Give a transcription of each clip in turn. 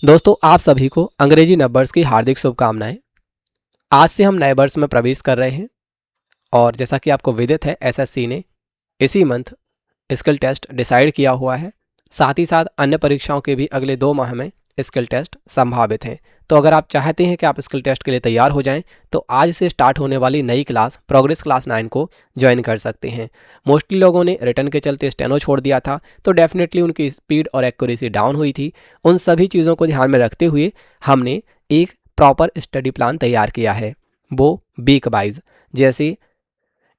दोस्तों आप सभी को अंग्रेजी नंबर्स की हार्दिक शुभकामनाएं। आज से हम नए वर्ष में प्रवेश कर रहे हैं और जैसा कि आपको विदित है एसएससी ने इसी मंथ स्किल टेस्ट डिसाइड किया हुआ है। साथ ही साथ अन्य परीक्षाओं के भी अगले 2 माह में स्किल टेस्ट संभावित हैं। तो अगर आप चाहते हैं कि आप स्किल टेस्ट के लिए तैयार हो जाएं तो आज से स्टार्ट होने वाली नई क्लास प्रोग्रेस क्लास 9 को ज्वाइन कर सकते हैं। मोस्टली लोगों ने रिटर्न के चलते स्टेनो छोड़ दिया था तो डेफिनेटली उनकी स्पीड और एक्यूरेसी डाउन हुई थी। उन सभी चीज़ों को ध्यान में रखते हुए हमने एक प्रॉपर स्टडी प्लान तैयार किया है, वो वीक वाइज। जैसे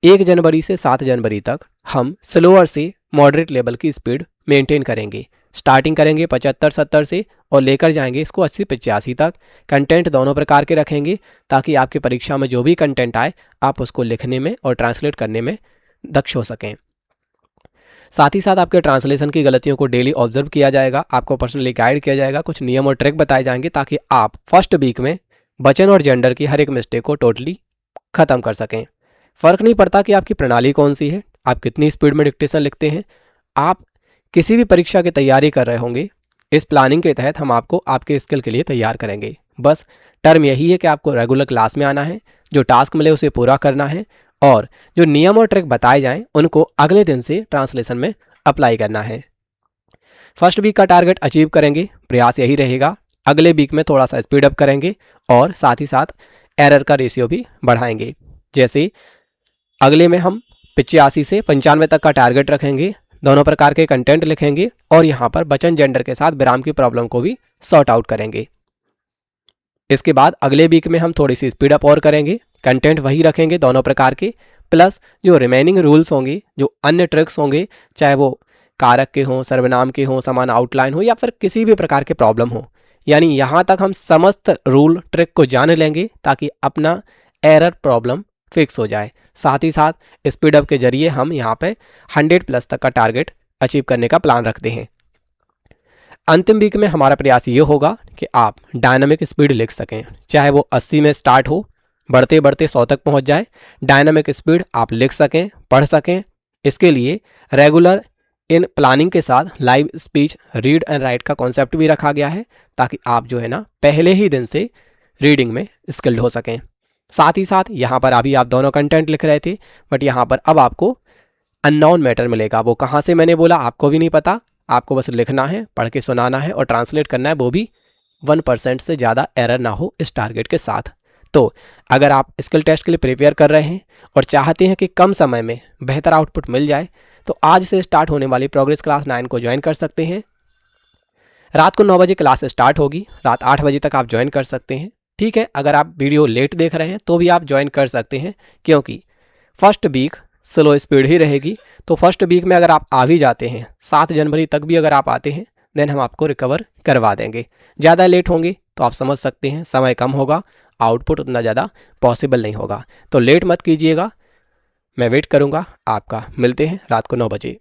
1 जनवरी से 7 जनवरी तक हम स्लोअर से मॉडरेट लेवल की स्पीड मेंटेन करेंगे। स्टार्टिंग करेंगे 75-70 से और लेकर जाएंगे इसको 80-85 तक। कंटेंट दोनों प्रकार के रखेंगे ताकि आपकी परीक्षा में जो भी कंटेंट आए आप उसको लिखने में और ट्रांसलेट करने में दक्ष हो सकें। साथ ही साथ आपके ट्रांसलेशन की गलतियों को डेली ऑब्जर्व किया जाएगा, आपको पर्सनली गाइड किया जाएगा, कुछ नियम और ट्रिक बताए जाएंगे ताकि आप फर्स्ट वीक में वचन और जेंडर की हर एक मिस्टेक को टोटली ख़त्म कर सकें। फ़र्क नहीं पड़ता कि आपकी प्रणाली कौन सी है, आप कितनी स्पीड में डिक्टेशन लिखते हैं, आप किसी भी परीक्षा की तैयारी कर रहे होंगे, इस प्लानिंग के तहत हम आपको आपके स्किल के लिए तैयार करेंगे। बस टर्म यही है कि आपको रेगुलर क्लास में आना है, जो टास्क मिले उसे पूरा करना है और जो नियम और ट्रिक बताए जाएं उनको अगले दिन से ट्रांसलेशन में अप्लाई करना है। फर्स्ट वीक का टारगेट अचीव करेंगे, प्रयास यही रहेगा। अगले वीक में थोड़ा सा स्पीड अप करेंगे और साथ ही साथ एरर का रेशियो भी बढ़ाएंगे। जैसे अगले में हम 85 से 95 तक का टारगेट रखेंगे, दोनों प्रकार के कंटेंट लिखेंगे और यहाँ पर वचन जेंडर के साथ विराम की प्रॉब्लम को भी सॉर्ट आउट करेंगे। इसके बाद अगले वीक में हम थोड़ी सी स्पीड अप और करेंगे, कंटेंट वही रखेंगे दोनों प्रकार के, प्लस जो रिमेनिंग रूल्स होंगे, जो अन्य ट्रिक्स होंगे, चाहे वो कारक के हों, सर्वनाम के हों, समान आउटलाइन हो या फिर किसी भी प्रकार के प्रॉब्लम हो, यानी यहाँ तक हम समस्त रूल ट्रिक को जान लेंगे ताकि अपना एरर प्रॉब्लम फिक्स हो जाए। साथ ही साथ स्पीड अप के जरिए हम यहाँ पे 100+ तक का टारगेट अचीव करने का प्लान रखते हैं। अंतिम वीक में हमारा प्रयास ये होगा कि आप डायनामिक स्पीड लिख सकें, चाहे वो 80 में स्टार्ट हो, बढ़ते बढ़ते 100 तक पहुँच जाए। डायनामिक स्पीड आप लिख सकें, पढ़ सकें। इसके लिए रेगुलर इन प्लानिंग के साथ live speech read and right का कॉन्सेप्ट भी रखा गया है ताकि आप जो है ना पहले ही दिन से रीडिंग में स्किल्ड हो सकें। साथ ही साथ यहाँ पर अभी आप दोनों कंटेंट लिख रहे थे, बट यहाँ पर अब आपको अननोन मैटर मिलेगा। वो कहाँ से मैंने बोला आपको भी नहीं पता, आपको बस लिखना है, पढ़ के सुनाना है और ट्रांसलेट करना है, वो भी 1% से ज़्यादा एरर ना हो इस टारगेट के साथ। तो अगर आप स्किल टेस्ट के लिए प्रिपेयर कर रहे हैं और चाहते हैं कि कम समय में बेहतर आउटपुट मिल जाए तो आज से स्टार्ट होने वाली प्रोग्रेस क्लास 9 को ज्वाइन कर सकते हैं। रात को 9 बजे क्लास स्टार्ट होगी, रात 8 बजे तक आप ज्वाइन कर सकते हैं। ठीक है, अगर आप वीडियो लेट देख रहे हैं तो भी आप ज्वाइन कर सकते हैं क्योंकि फर्स्ट वीक स्लो स्पीड ही रहेगी। तो फर्स्ट वीक में अगर आप आ भी जाते हैं, 7 जनवरी तक भी अगर आप आते हैं, देन हम आपको रिकवर करवा देंगे। ज़्यादा लेट होंगे तो आप समझ सकते हैं समय कम होगा, आउटपुट उतना ज़्यादा पॉसिबल नहीं होगा। तो लेट मत कीजिएगा, मैं वेट करूँगा आपका। मिलते हैं रात को 9 बजे।